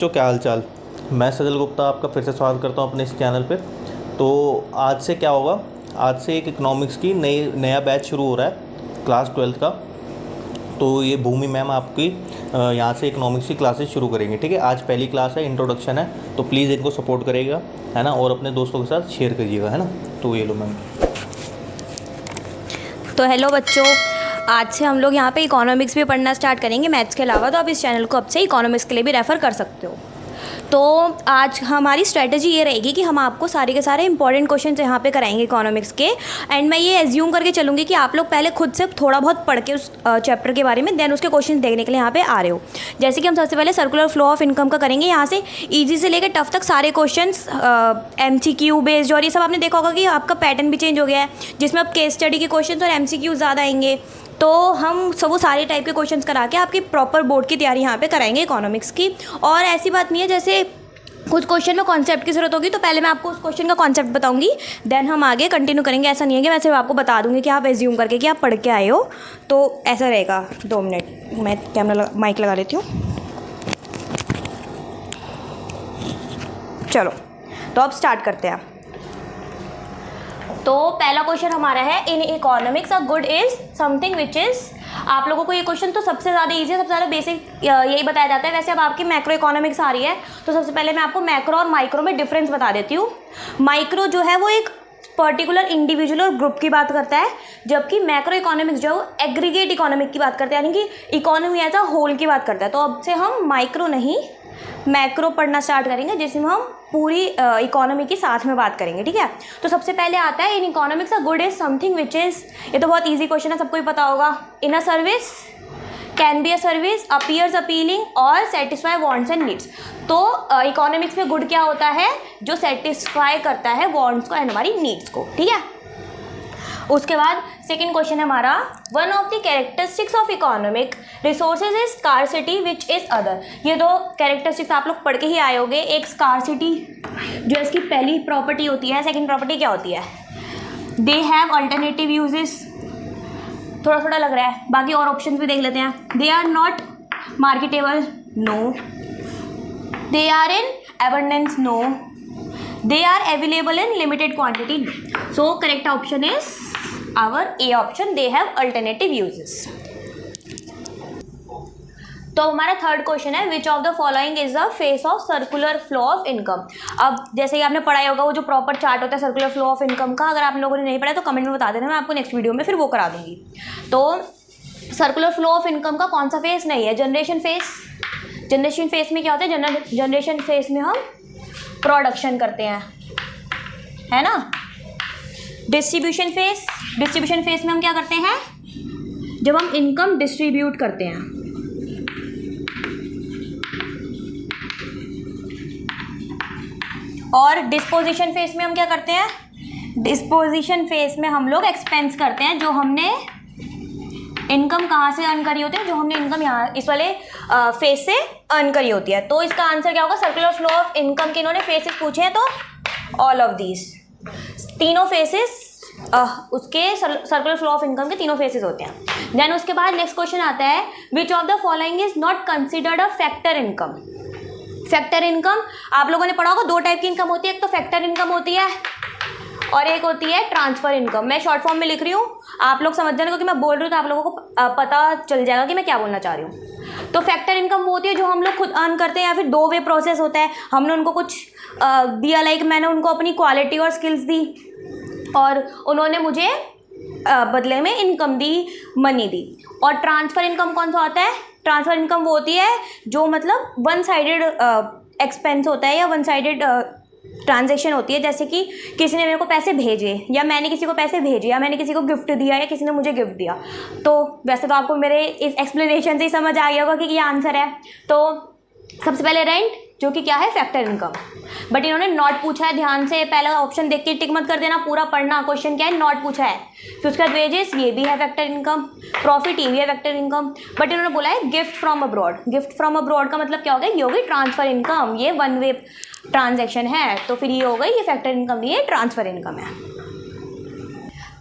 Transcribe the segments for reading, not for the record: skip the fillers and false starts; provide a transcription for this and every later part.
तो क्या हाल चाल। मैं सजल गुप्ता आपका फिर से स्वागत करता हूं अपने इस चैनल पे। तो आज से क्या होगा, आज से एक इकोनॉमिक्स की नया बैच शुरू हो रहा है क्लास 12th का। तो ये भूमि मैम आपकी यहाँ से इकोनॉमिक्स की क्लासेस शुरू करेंगे। ठीक है, आज पहली क्लास है, इंट्रोडक्शन है, तो प्लीज़ इनको सपोर्ट करेगा, है ना, और अपने दोस्तों के साथ शेयर करिएगा, है ना। तो ये लो मैम। तो हेलो बच्चों, आज से हम लोग यहाँ पे इकोनॉमिक्स भी पढ़ना स्टार्ट करेंगे मैथ्स के अलावा। तो आप इस चैनल को अब से इकोनॉमिक्स के लिए भी रेफ़र कर सकते हो। तो आज हमारी स्ट्रेटजी ये रहेगी कि हम आपको सारे के सारे इंपॉर्टेंट क्वेश्चन यहाँ पे कराएंगे इकोनॉमिक्स के। एंड मैं ये एज्यूम करके चलूँगी कि आप लोग पहले खुद से थोड़ा बहुत पढ़ के उस चैप्टर के बारे में देन उसके क्वेश्चन देखने के लिए यहाँ पे आ रहे हो। जैसे कि हम सबसे पहले सर्कुलर फ्लो ऑफ इनकम का करेंगे। यहाँ से ईजी से लेकर टफ तक सारे क्वेश्चन MCQ बेस्ड, और ये सब आपने देखा होगा कि आपका पैटर्न भी चेंज हो गया है, जिसमें अब केस स्टडी के क्वेश्चन और MCQ ज़्यादा आएंगे। तो हम सब वो सारे टाइप के क्वेश्चंस करा के आपकी प्रॉपर बोर्ड की तैयारी यहाँ पे कराएंगे इकोनॉमिक्स की। और ऐसी बात नहीं है जैसे कुछ क्वेश्चन में कॉन्सेप्ट की ज़रूरत होगी तो पहले मैं आपको उस क्वेश्चन का कॉन्सेप्ट बताऊंगी, देन हम आगे कंटिन्यू करेंगे। ऐसा नहीं है कि मैं सिर्फ आपको बता दूंगी कि आप एज्यूम करके कि आप पढ़ के आए हो, तो ऐसा रहेगा। 2 मिनट मैं कैमरा माइक लगा लेती हूँ। चलो तो अब स्टार्ट करते हैं। तो पहला क्वेश्चन हमारा है, in economics a good is something which is. आप लोगों को ये क्वेश्चन तो सबसे ज़्यादा ईजी है, सबसे ज़्यादा बेसिक यही बताया जाता है। वैसे अब आपकी मैक्रो इकोनॉमिक्स आ रही है, तो सबसे पहले मैं आपको मैक्रो और माइक्रो में डिफरेंस बता देती हूँ। माइक्रो जो है वो एक पर्टिकुलर इंडिविजुअल और ग्रुप की बात करता है, जबकि मैक्रो इकोनॉमिक्स जो है एग्रीगेट इकोनॉमिक की बात करता है, यानी कि इकोनॉमी एज अ होल की बात करता है। तो अब से हम माइक्रो नहीं मैक्रो पढ़ना स्टार्ट करेंगे, जिसमें हम पूरी इकोनॉमी की साथ में बात करेंगे। ठीक है, तो सबसे पहले आता है in economics a good is something which is. ये तो बहुत इजी क्वेश्चन है, सबको ही पता होगा। In a service can be a service appears appealing और सेटिस्फाई वांट्स एंड नीड्स। तो इकोनॉमिक्स में गुड क्या होता है, जो सेटिस्फाई करता है वांट्स को एंड हमारी नीड्स को। ठीक है, उसके बाद सेकेंड क्वेश्चन है हमारा, one of the characteristics of economic resources is scarcity which is other. ये दो कैरेक्टरिस्टिक्स आप लोग पढ़ के ही आए होंगे। एक स्कार्सिटी जो इसकी पहली प्रॉपर्टी होती है, सेकेंड प्रॉपर्टी क्या होती है, दे हैव अल्टरनेटिव यूजेस। थोड़ा थोड़ा लग रहा है, बाकी और ऑप्शन भी देख लेते हैं। They are not marketable, no. They are in abundance, no. They are available in limited quantity. So correct option is our A option, they have alternative uses। तो हमारा थर्ड क्वेश्चन है, which of the following is the face of circular flow of income. अब जैसे ही आपने पढ़ाई होगा वो जो प्रॉपर चार्ट होता है सर्कुलर फ्लो ऑफ इनकम का, अगर आप लोगों ने नहीं पढ़ा तो कमेंट में बता देना, मैं आपको नेक्स्ट वीडियो में फिर वो करा दूंगी। तो सर्कुलर फ्लो ऑफ इनकम का कौन सा फेस नहीं है, जनरेशन फेस। जनरेशन फेस में क्या होता है, जनरेशन फेस में हम प्रोडक्शन करते हैं, है ना। डिस्ट्रीब्यूशन फेस, डिस्ट्रीब्यूशन फेस में हम क्या करते हैं, जब हम इनकम डिस्ट्रीब्यूट करते हैं। और डिस्पोजिशन फेस में हम क्या करते हैं, डिस्पोजिशन फेस में हम लोग एक्सपेंस करते हैं, जो हमने इनकम कहाँ से अर्न करी होती है, जो हमने इनकम यहाँ इस वाले फेस से अर्न करी होती है। तो इसका आंसर क्या होगा, सर्कुलर फ्लो ऑफ इनकम के इन्होंने फेसेस पूछे हैं, तो ऑल ऑफ दीज, तीनों फेसेस उसके सर्कुलर फ्लो ऑफ इनकम के तीनों फेसेस होते हैं। देन उसके बाद नेक्स्ट क्वेश्चन आता है, which of the following is not considered a factor income. Factor income आप लोगों ने पढ़ा होगा, दो टाइप की इनकम होती है, एक तो फैक्टर इनकम होती है और एक होती है ट्रांसफर इनकम। मैं शॉर्ट फॉर्म में लिख रही हूँ, आप लोग समझ जाना, क्योंकि मैं बोल रही हूँ तो आप लोगों को पता चल जाएगा कि मैं क्या बोलना चाह रही हूँ। तो फैक्टर इनकम वो होती है जो हम लोग खुद अर्न करते हैं, या फिर 2 वे प्रोसेस होता है। हमने उनको कुछ दिया, लाइक मैंने उनको अपनी क्वालिटी और स्किल्स दी और उन्होंने मुझे बदले में इनकम दी, मनी दी। और ट्रांसफ़र इनकम कौन सा होता है, ट्रांसफ़र इनकम वो होती है जो मतलब वन साइडेड एक्सपेंस होता है या वन साइडेड ट्रांजैक्शन होती है। जैसे कि किसी ने मेरे को पैसे भेजे, या मैंने किसी को पैसे भेजे, या मैंने किसी को गिफ्ट दिया, या किसी ने मुझे गिफ्ट दिया। तो वैसे तो आपको मेरे इस एक्सप्लेनेशन से ही समझ आ गया होगा कि ये आंसर है। तो सबसे पहले रेंट, जो कि क्या है, फैक्टर इनकम। बट इन्होंने नॉट पूछा है, ध्यान से पहला ऑप्शन देख के टिक मत कर देना, पूरा पढ़ना। क्वेश्चन क्या है, नॉट पूछा है। फिर उसके बाद वेजेस, ये भी है फैक्टर इनकम। प्रॉफिट, ये भी है फैक्टर इनकम। बट इन्होंने बोला है gift from abroad. Gift from abroad का मतलब क्या हो गया, ये हो गई ट्रांसफर इनकम, ये वन वे ट्रांजेक्शन है, तो फिर ये हो गई, ये फैक्टर इनकम नहीं है, ट्रांसफर इनकम है।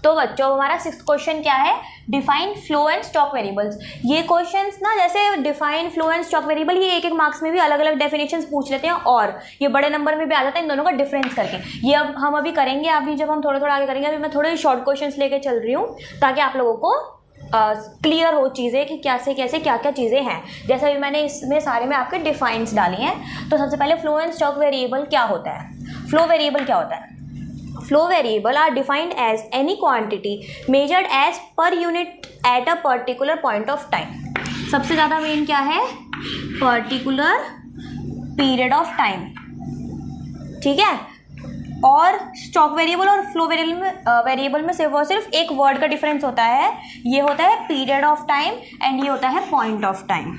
तो बच्चों हमारा 6th क्वेश्चन क्या है, define flow and stock variables. ये क्वेश्चंस ना जैसे define flow and stock variable, ये एक एक मार्क्स में भी अलग अलग डेफिनेशंस पूछ लेते हैं और ये बड़े नंबर में भी आ जाता है इन दोनों का डिफरेंस करके। ये अब हम अभी करेंगे, अभी जब हम थोड़ा थोड़ा आगे करेंगे, अभी मैं थोड़े शॉर्ट क्वेश्चंस लेके चल रही हूँ ताकि आप लोगों को क्लियर हो चीज़ें कि कैसे कैसे क्या क्या चीज़ें हैं। जैसे अभी मैंने इसमें सारे में आपके डिफाइंस डाली हैं। तो सबसे पहले फ्लो एंड स्टॉक वेरिएबल क्या होता है। फ्लो वेरिएबल क्या होता है? Flow variable are defined as any quantity measured as per unit at a particular point of time। सबसे ज़्यादा मेन क्या है, particular period of time, ठीक है। और स्टॉक वेरिएबल और फ्लो वेरिएबल में सिर्फ और सिर्फ एक वर्ड का डिफरेंस होता है, ये होता है पीरियड ऑफ टाइम एंड ये होता है पॉइंट ऑफ टाइम।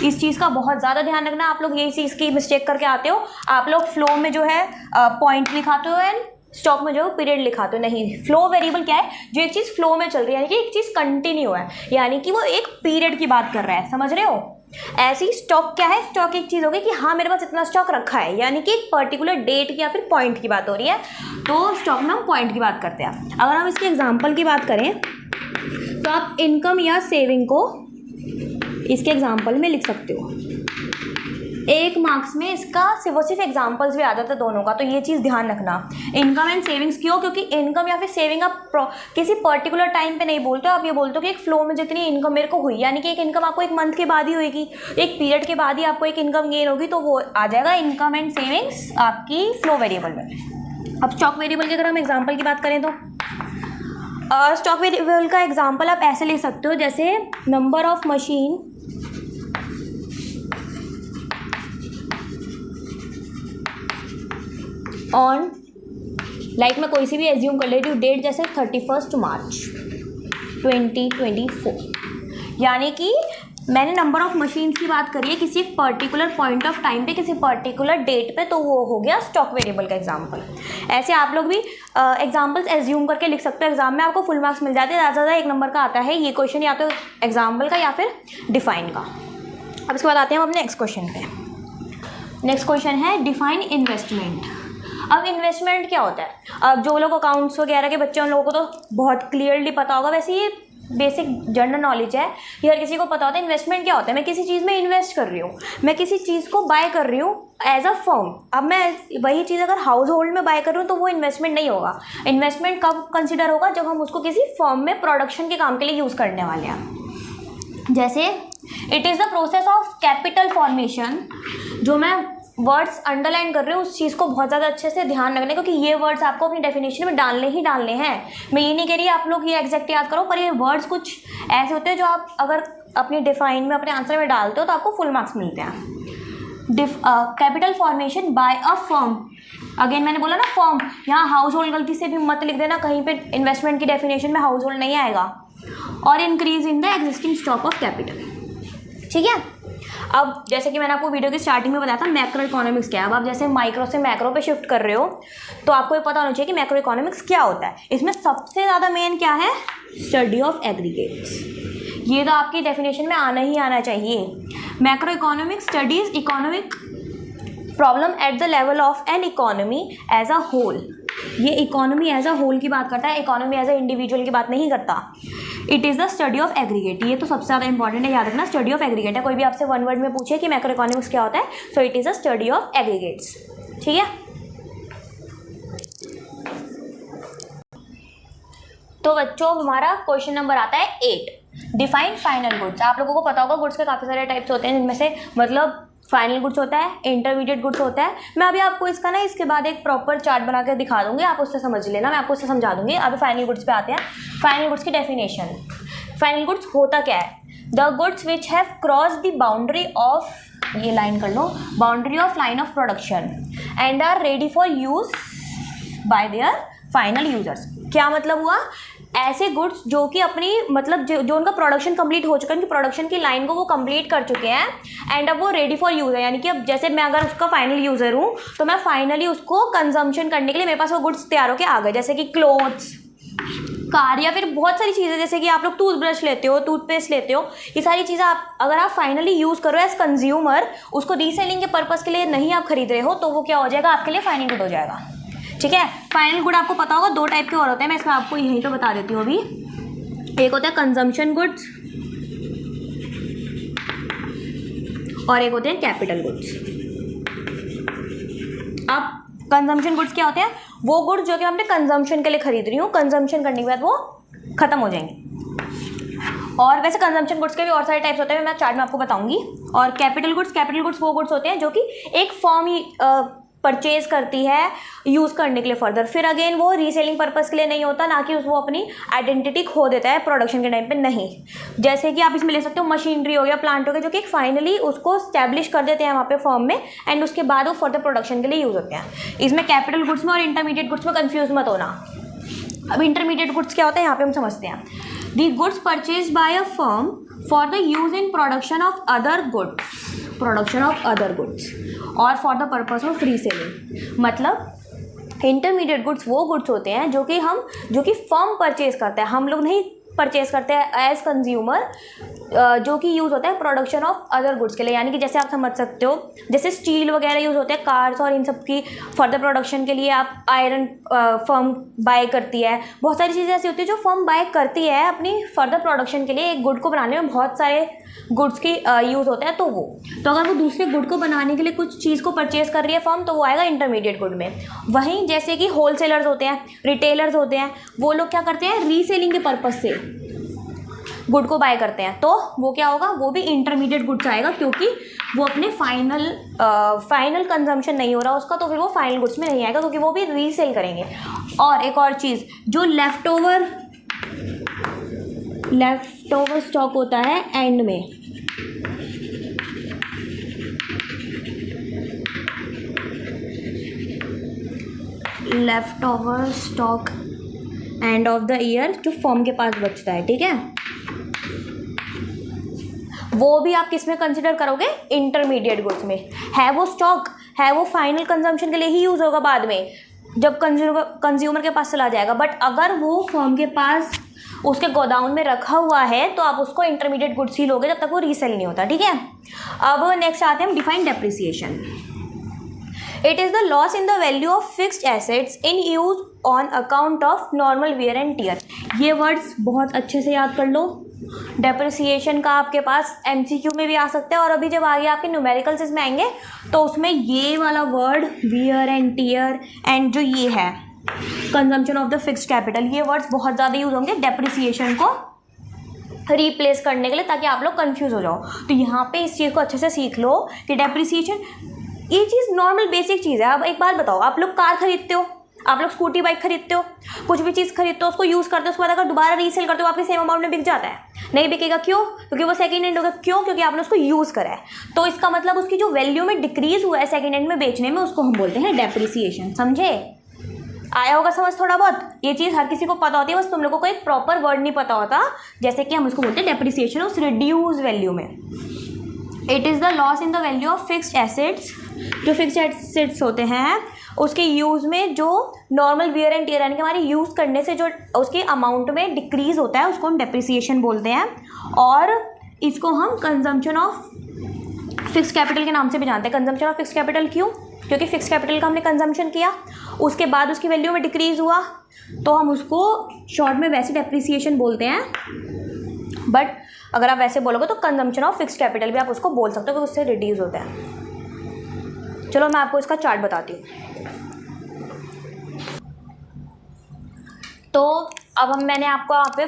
इस चीज़ का बहुत ज़्यादा ध्यान रखना। आप लोग यही चीज़ की मिस्टेक करके आते हो, आप लोग फ्लो में जो है पॉइंट लिखाते हो एंड स्टॉक में जो पीरियड लिखाते हो। नहीं, फ्लो वेरिएबल क्या है, जो एक चीज़ फ्लो में चल रही है यानी कि एक चीज़ कंटिन्यू है, यानी कि वो एक पीरियड की बात कर रहा है, समझ रहे हो। ऐसी स्टॉक क्या है, स्टॉक एक चीज़ होगी कि हाँ मेरे पास इतना स्टॉक रखा है, यानी कि एक पर्टिकुलर डेट की या फिर पॉइंट की बात हो रही है, तो स्टॉक में हम पॉइंट की बात करते हैं। अगर हम इसके एग्जाम्पल की बात करें तो आप इनकम या सेविंग को इसके एग्जाम्पल में लिख सकते हो। एक मार्क्स में इसका सिर्फ एग्जाम्पल्स भी आ जाता है दोनों का, तो ये चीज़ ध्यान रखना। इनकम एंड सेविंग्स क्यों, क्योंकि इनकम या फिर सेविंग आप किसी पर्टिकुलर टाइम पे नहीं बोलते हो, आप ये बोलते हो कि एक फ्लो में जितनी इनकम मेरे को हुई, यानी कि एक इनकम आपको एक मंथ के बाद ही होगी, एक पीरियड के बाद ही आपको एक इनकम गेन होगी, तो वो आ जाएगा इनकम एंड सेविंग्स आपकी फ्लो वेरिएबल में। अब स्टॉक वेरिएबल की अगर हम एग्जाम्पल की बात करें तो स्टॉक वेरिएबल का एग्जाम्पल आप ऐसे ले सकते हो, जैसे number of machine on, like मैं कोई सी भी एज्यूम कर लेती हूँ डेट, जैसे 31 मार्च 2024, यानी कि मैंने नंबर ऑफ मशीन्स की बात करी है किसी एक पर्टिकुलर पॉइंट ऑफ टाइम पे, किसी पर्टिकुलर डेट पे, तो वो हो गया स्टॉक वेरिएबल का एग्जांपल। ऐसे आप लोग भी एग्जांपल्स एज्यूम करके लिख सकते हो, एग्जाम में आपको फुल मार्क्स मिल जाते हैं। ज़्यादा एक नंबर का आता है ये क्वेश्चन, या तो एग्जाम्पल का या फिर डिफाइन का। अब इसके बाद आते हैं हम अपने नेक्स्ट क्वेश्चन पे। नेक्स्ट क्वेश्चन है डिफाइन इन्वेस्टमेंट। अब इन्वेस्टमेंट क्या होता है, अब जो लोग अकाउंट्स वगैरह के बच्चे उन लोगों को तो बहुत क्लियरली पता होगा, वैसे ये बेसिक जनरल नॉलेज है, ये हर किसी को पता होता है। इन्वेस्टमेंट क्या होता है, मैं किसी चीज़ में इन्वेस्ट कर रही हूँ, मैं किसी चीज़ को बाय कर रही हूँ एज अ फर्म। अब मैं वही चीज़ अगर हाउस होल्ड में बाय कर रही हूँ तो वो इन्वेस्टमेंट नहीं होगा। इन्वेस्टमेंट कब कंसिडर होगा, जब हम उसको किसी फर्म में प्रोडक्शन के काम के लिए यूज़ करने वाले हैं। जैसे it is the process of capital formation, जो मैं वर्ड्स अंडरलाइन कर रहे हो उस चीज़ को बहुत ज़्यादा अच्छे से ध्यान रखना, क्योंकि ये वर्ड्स आपको अपनी डेफिनेशन में डालने ही डालने हैं। मैं ये नहीं कह रही आप लोग ये एग्जैक्ट याद करो, पर ये वर्ड्स कुछ ऐसे होते हैं जो आप अगर अपनी डिफाइन में अपने आंसर में डालते हो तो आपको फुल मार्क्स मिलते हैं। Capital formation by a firm, again मैंने बोला ना फर्म, यहाँ हाउस होल्ड गलती से भी मत लिख देना, कहीं पे इन्वेस्टमेंट की डेफिनेशन में हाउस होल्ड नहीं आएगा। और increase in the existing stock of capital, ठीक है। अब जैसे कि मैंने आपको वीडियो की स्टार्टिंग में बताया था मैक्रो इकोनॉमिक्स क्या है। अब आप जैसे माइक्रो से मैक्रो पे शिफ्ट कर रहे हो तो आपको ये पता होना चाहिए कि मैक्रो इकोनॉमिक्स क्या होता है। इसमें सबसे ज़्यादा मेन क्या है, स्टडी ऑफ एग्रीगेट्स। ये तो आपकी डेफिनेशन में आना ही आना चाहिए। Macro economics studies economic problem at the level of an economy as a whole. ये इकोनॉमी एज अ होल की बात करता है, इकोनॉमी एज अ इंडिविजुअल की बात नहीं करता। It is the study of aggregate, ये तो सबसे ज़्यादा इंपॉर्टेंट है, याद रखना स्टडी ऑफ एग्रीगेट है। कोई भी आपसे वन वर्ड में पूछे कि मैक्रो इकोनॉमिक्स क्या होता है, so it is a study of aggregates, ठीक है। तो बच्चों हमारा क्वेश्चन नंबर आता है 8, डिफाइन फाइनल गुड्स। आप लोगों को पता होगा गुड्स के काफ़ी सारे टाइप्स होते हैं, जिनमें से मतलब फाइनल गुड्स होता है, इंटरमीडिएट गुड्स होता है। मैं अभी आपको इसका ना इसके बाद एक प्रॉपर चार्ट बना के दिखा दूंगी, आप उससे समझ लेना, मैं आपको उससे समझा दूंगी। अभी फाइनल गुड्स पे आते हैं। फाइनल गुड्स की डेफिनेशन, फाइनल गुड्स होता क्या है, the goods which have cross the boundary of, ये लाइन कर लो, boundary of line of production and are ready for use by their final users. क्या मतलब हुआ, ऐसे गुड्स जो कि अपनी मतलब जो उनका प्रोडक्शन कंप्लीट हो चुका है, उनकी प्रोडक्शन की लाइन को वो कंप्लीट कर चुके हैं एंड अब वो रेडी फॉर यूज़ है, यानी कि अब जैसे मैं अगर उसका फाइनल यूज़र हूँ तो मैं फाइनली उसको कंजम्पशन करने के लिए मेरे पास वो गुड्स तैयार होकर आ गए, जैसे कि क्लोथ्स, कार या फिर बहुत सारी चीज़ें, जैसे कि आप लोग टूथब्रश लेते हो, टूथपेस्ट लेते हो, ये सारी चीज़ें आप अगर आप फाइनली यूज़ करो एज कंज्यूमर, उसको रीसेलिंग के पर्पज़ के लिए नहीं आप खरीद रहे हो, तो वो क्या हो जाएगा, आपके लिए फाइनल गुड हो जाएगा। ठीक है। फाइनल गुड आपको पता होगा 2 टाइप के और होते हैं, मैं इसमें आपको यहीं पे बता देती हूँ अभी। एक होता है कंजम्पशन गुड्स और एक होते हैं कैपिटल गुड्स। अब कंजम्पशन गुड्स क्या होते हैं? वो गुड्स जो कि हमने कंजम्पशन के लिए खरीद रही हूँ, कंजम्पशन करने के बाद वो खत्म हो जाएंगे। और वैसे कंजम्पशन गुड्स के भी और सारे टाइप्स होते हैं, मैं चार्ट में आपको बताऊंगी। और कैपिटल गुड्स वो गुड्स होते हैं जो कि एक फर्म ही परचेज करती है यूज़ करने के लिए फर्दर, फिर अगेन वो रीसेलिंग पर्पस के लिए नहीं होता, ना कि वो अपनी आइडेंटिटी खो देता है प्रोडक्शन के टाइम पे, नहीं। जैसे कि आप इसमें ले सकते हो मशीनरी हो गया, प्लांट हो गया, जो कि फाइनली उसको स्टैब्लिश कर देते हैं वहाँ पे फर्म में, एंड उसके बाद वो फर्दर प्रोडक्शन के लिए यूज़ होते हैं। इसमें कैपिटल गुड्स में और इंटरमीडिएट गुड्स में कन्फ्यूज मत होना। अब इंटरमीडिएट गुड्स क्या होता है यहाँ पे हम समझते हैं। The goods purchase by a firm for the use in production of other goods और for the purpose of reselling. मतलब इंटरमीडिएट गुड्स वो गुड्स होते हैं जो कि फर्म परचेज करता है, हम लोग नहीं परचेज करते हैं एज कंज्यूमर, जो कि यूज़ होता है प्रोडक्शन ऑफ अदर गुड्स के लिए। यानी कि जैसे आप समझ सकते हो, जैसे स्टील वगैरह यूज़ होते हैं कार्स और इन सब की फर्दर प्रोडक्शन के लिए, आप आयरन फर्म बाय करती है। बहुत सारी चीज़ें ऐसी होती है जो फर्म बाय करती है अपनी फर्दर प्रोडक्शन के लिए। एक गुड को बनाने में बहुत सारे गुड्स की यूज़ होता है, तो अगर वो दूसरे गुड को बनाने के लिए कुछ चीज़ को परचेज कर रही है फर्म, तो वो आएगा इंटरमीडिएट गुड में। वहीं जैसे कि होलसेलर्स होते हैं, रिटेलर्स होते हैं, वो लोग क्या करते हैं रीसेलिंग के पर्पज़ से गुड को बाय करते हैं, तो वो क्या होगा, वो भी इंटरमीडिएट गुड्स आएगा, क्योंकि वो अपने फाइनल कंजम्पशन नहीं हो रहा उसका, तो फिर वो फाइनल गुड्स में नहीं आएगा, क्योंकि वो भी रीसेल करेंगे। और एक और चीज़, जो लेफ्ट ओवर स्टॉक होता है एंड में, left over stock end of the year जो फर्म के पास बचता है, ठीक है, वो भी आप किस में कंसिडर करोगे? इंटरमीडिएट गुड्स में। है वो स्टॉक, है वो फाइनल कंजम्पशन के लिए ही यूज़ होगा बाद में, जब कंज्यूमर के पास चला जाएगा। बट अगर वो फर्म के पास उसके गोदाउन में रखा हुआ है, तो आप उसको इंटरमीडिएट गुड्स ही लोगे जब तक वो रीसेल नहीं होता, ठीक है। अब नेक्स्ट आते हैं हम define depreciation. It is the loss in the value of fixed assets in use on account of normal wear and tear. ये वर्ड्स बहुत अच्छे से याद कर लो। डेप्रिसिएशन का आपके पास MCQ में भी आ सकते हैं, और अभी जब आगे आपके न्यूमेरिकल्स इसमें आएंगे तो उसमें ये वाला word wear and tear and जो ये है consumption of the fixed capital, ये वर्ड्स बहुत ज़्यादा यूज होंगे डेप्रिसिएशन को रिप्लेस करने के लिए, ताकि आप लोग कंफ्यूज हो जाओ। तो यहाँ पे इस चीज़ को अच्छे से सीख लो कि डेप्रिसिएशन ये चीज़ नॉर्मल बेसिक चीज़ है। अब एक बात बताओ, आप लोग कार खरीदते हो, आप लोग स्कूटी बाइक खरीदते हो, कुछ भी चीज़ खरीदते हो, उसको यूज़ करते हो, उसके बाद अगर दोबारा रीसेल करते हो आपके सेम अमाउंट में बिक जाता है? नहीं बिकेगा। क्यों? क्योंकि वो सेकंड हैंड होगा। क्यों? क्योंकि आपने उसको यूज़ करा है। तो इसका मतलब उसकी जो वैल्यू में डिक्रीज हुआ है सेकंड हैंड में बेचने में, उसको हम बोलते हैं डेप्रिसिएशन। समझे? आया होगा समझ थोड़ा बहुत? ये चीज़ हर किसी को पता होती है, बस तुम लोगों को एक प्रॉपर वर्ड नहीं पता होता। जैसे कि हम उसको बोलते हैं डेप्रिसिएशन उस रिड्यूस वैल्यू में। It is the loss in the value of fixed assets. जो फिक्स्ड एसेट्स होते हैं उसके यूज़ में जो नॉर्मल वियर एंड टियर यानी कि हमारे यूज़ करने से जो उसके अमाउंट में डिक्रीज़ होता है, उसको हम डेप्रिसिएशन बोलते हैं। और इसको हम कंजम्पशन ऑफ फिक्स्ड कैपिटल के नाम से भी जानते हैं। कंजम्पशन ऑफ फिक्स्ड कैपिटल क्यों? क्योंकि फिक्स्ड कैपिटल का हमने कंजम्पशन किया, उसके बाद उसकी वैल्यू में डिक्रीज़ हुआ, तो हम उसको शॉर्ट में वैसे डेप्रिसिएशन बोलते हैं। बट अगर आप वैसे बोलोगे तो कंजम्पशन ऑफ फिक्स्ड कैपिटल भी आप उसको बोल सकते हो, क्योंकि उससे रिड्यूस होता है। चलो मैं आपको इसका चार्ट बताती हूँ। तो अब मैंने आपको यहाँ पे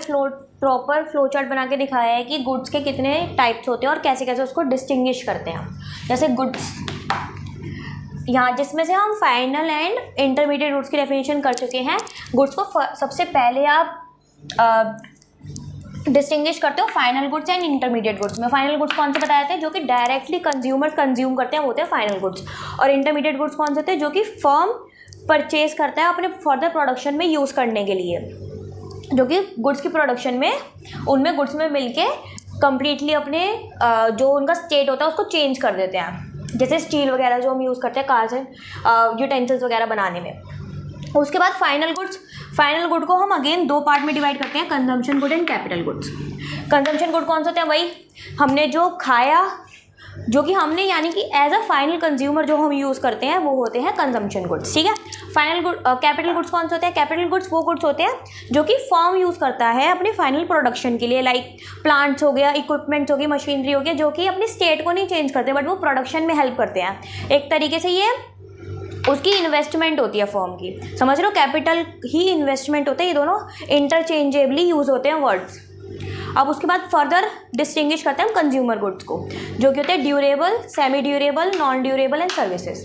प्रॉपर फ्लो चार्ट बना के दिखाया है कि गुड्स के कितने टाइप्स होते हैं और कैसे कैसे उसको डिस्टिंग्विश करते हैं। जैसे गुड्स यहाँ, जिसमें से हम फाइनल एंड इंटरमीडिएट गुड्स की डेफिनेशन कर चुके हैं। गुड्स को सबसे पहले आप डिस्टिंग्विश करते हो final goods and intermediate goods में। फाइनल गुड्स कौन से बताए थे? जो कि डायरेक्टली कंज्यूमर्स कंज्यूम करते हैं, वो होते हैं फाइनल गुड्स। और इंटरमीडिएट गुड्स कौन से थे? जो कि फर्म परचेज करता है अपने फर्दर प्रोडक्शन में यूज़ करने के लिए, जो कि गुड्स की प्रोडक्शन में उनमें गुड्स में मिलके कंप्लीटली अपने जो उनका स्टेट होता है उसको चेंज कर देते हैं। जैसे स्टील वगैरह जो हम यूज़ करते हैं कार्स एंड यूटेंसिल्स वगैरह बनाने में। उसके बाद फाइनल गुड को हम अगेन 2 पार्ट में डिवाइड करते हैं, consumption good and capital goods. Consumption good कौन से होते हैं? वही हमने जो खाया जो कि हमने यानी कि एज अ फाइनल कंज्यूमर जो हम यूज़ करते हैं वो होते हैं कंजम्पशन गुड्स, ठीक है। फाइनल कैपिटल गुड्स कौन से होते हैं? कैपिटल गुड्स वो गुड्स होते हैं जो कि फर्म यूज़ करता है अपने फाइनल प्रोडक्शन के लिए, लाइक प्लांट्स हो गया, इक्विपमेंट्स हो गई, मशीनरी हो गया, जो कि अपनी स्टेट को नहीं चेंज करते बट वो प्रोडक्शन में हेल्प करते हैं। एक तरीके से ये उसकी इन्वेस्टमेंट होती है फर्म की, समझ रहे हो। कैपिटल ही इन्वेस्टमेंट होते हैं, ये दोनों इंटरचेंजेबली यूज़ होते हैं वर्ड्स। अब उसके बाद फर्दर डिस्टिंग्विश करते हैं हम कंज्यूमर गुड्स को, जो कि होते हैं durable, semi durable, non durable and services.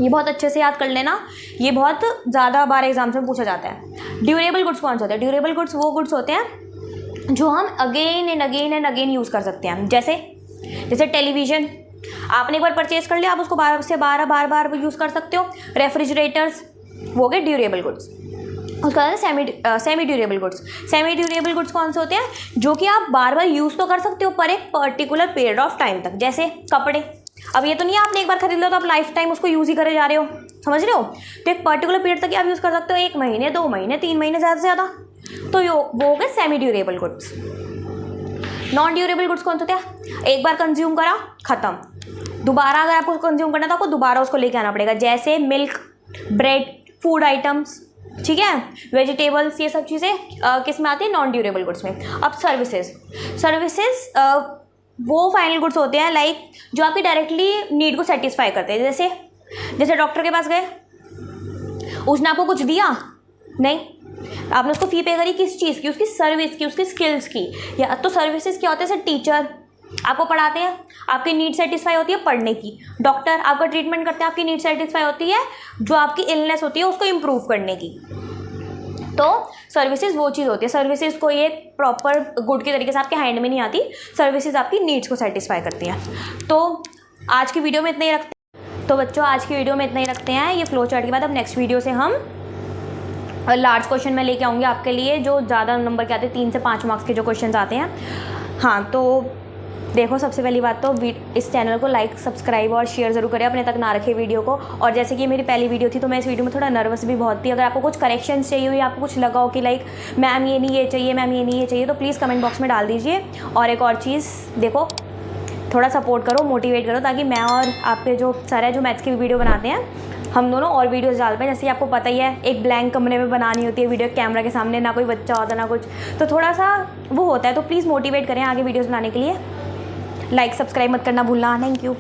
ये बहुत अच्छे से याद कर लेना, ये बहुत ज़्यादा बार एग्जाम्स में पूछा जाता है। ड्यूरेबल गुड्स कौन से होते हैं? ड्यूरेबल गुड्स वो गुड्स होते हैं जो हम अगेन एंड अगेन यूज़ कर सकते हैं। जैसे टेलीविज़न आपने एक बार परचेज कर लिया, आप उसको बार बार यूज़ कर सकते हो। रेफ्रिजरेटर्स वो गए ड्यूरेबल गुड्स। उसके बाद semi durable goods. Semi durable goods कौन से होते हैं? जो कि आप बार बार यूज़ तो कर सकते हो पर एक पर्टिकुलर पीरियड ऑफ टाइम तक। जैसे कपड़े, अब ये तो नहीं है आपने एक बार खरीद लो तो आप लाइफ टाइम उसको यूज़ ही करे जा रहे हो, समझ रहे हो। तो एक पर्टिकुलर पीरियड तक आप यूज़ कर सकते हो, 1 महीने, 2 महीने, 3 महीने, ज़्यादा से ज़्यादा। तो वो हो गए semi durable goods. Non durable goods कौन से होते हैं? एक बार कंज्यूम करा, ख़त्म। दोबारा अगर आपको कंज्यूम करना था आपको दोबारा उसको लेके आना पड़ेगा। जैसे मिल्क, ब्रेड, फूड आइटम्स, ठीक है, वेजिटेबल्स, ये सब चीज़ें किस में आती है? नॉन ड्यूरेबल गुड्स में। अब सर्विसेज वो फाइनल गुड्स होते हैं लाइक जो आपकी डायरेक्टली नीड को सेटिस्फाई करते हैं। जैसे डॉक्टर के पास गए, उसने आपको कुछ दिया नहीं, आपने उसको फ़ी पे करी, किस चीज़ की? उसकी सर्विस की, उसकी स्किल्स की। या तो सर्विसेज क्या होते हैं? जैसे टीचर आपको पढ़ाते हैं, आपकी नीड सेटिस्फाई होती है पढ़ने की। डॉक्टर आपका ट्रीटमेंट करते हैं, आपकी नीड सेटिस्फाई होती है जो आपकी इलनेस होती है उसको इम्प्रूव करने की। तो सर्विसेज वो चीज़ होती है। सर्विसेज को ये प्रॉपर गुड के तरीके से आपके हैंड में नहीं आती, सर्विसेज आपकी नीड्स को सेटिस्फाई करती हैं। तो आज की वीडियो में इतना ही रखते हैं। ये फ्लो चार्ट के बाद अब नेक्स्ट वीडियो से हम लार्ज क्वेश्चन मैं लेके आऊँगी आपके लिए, जो ज़्यादा नंबर के आते हैं, 3 से 5 मार्क्स के जो क्वेश्चन आते हैं। हाँ, तो देखो, सबसे पहली बात तो इस चैनल को लाइक, सब्सक्राइब और शेयर ज़रूर करें, अपने तक ना रखें वीडियो को। और जैसे कि मेरी पहली वीडियो थी तो मैं इस वीडियो में थोड़ा नर्वस भी बहुत थी। अगर आपको कुछ करेक्शंस चाहिए हो या आपको कुछ लगा हो कि लाइक मैम ये नहीं ये चाहिए, मैम ये नहीं ये चाहिए, तो प्लीज़ कमेंट बॉक्स में डाल दीजिए। और एक और चीज़, देखो थोड़ा सपोर्ट करो, मोटिवेट करो, ताकि मैं और आपके जो सर है जो मैथ्स की वीडियो बनाते हैं, हम दोनों और वीडियोस डाल पाएँ। जैसे आपको पता ही है, एक ब्लैंक कमरे में बनानी होती है वीडियो, कैमरा के सामने ना कोई बच्चा होता ना कुछ, तो थोड़ा सा वो होता है। तो प्लीज़ मोटिवेट करें आगे वीडियोस बनाने के लिए। लाइक सब्सक्राइब मत करना भूलना। Thank you.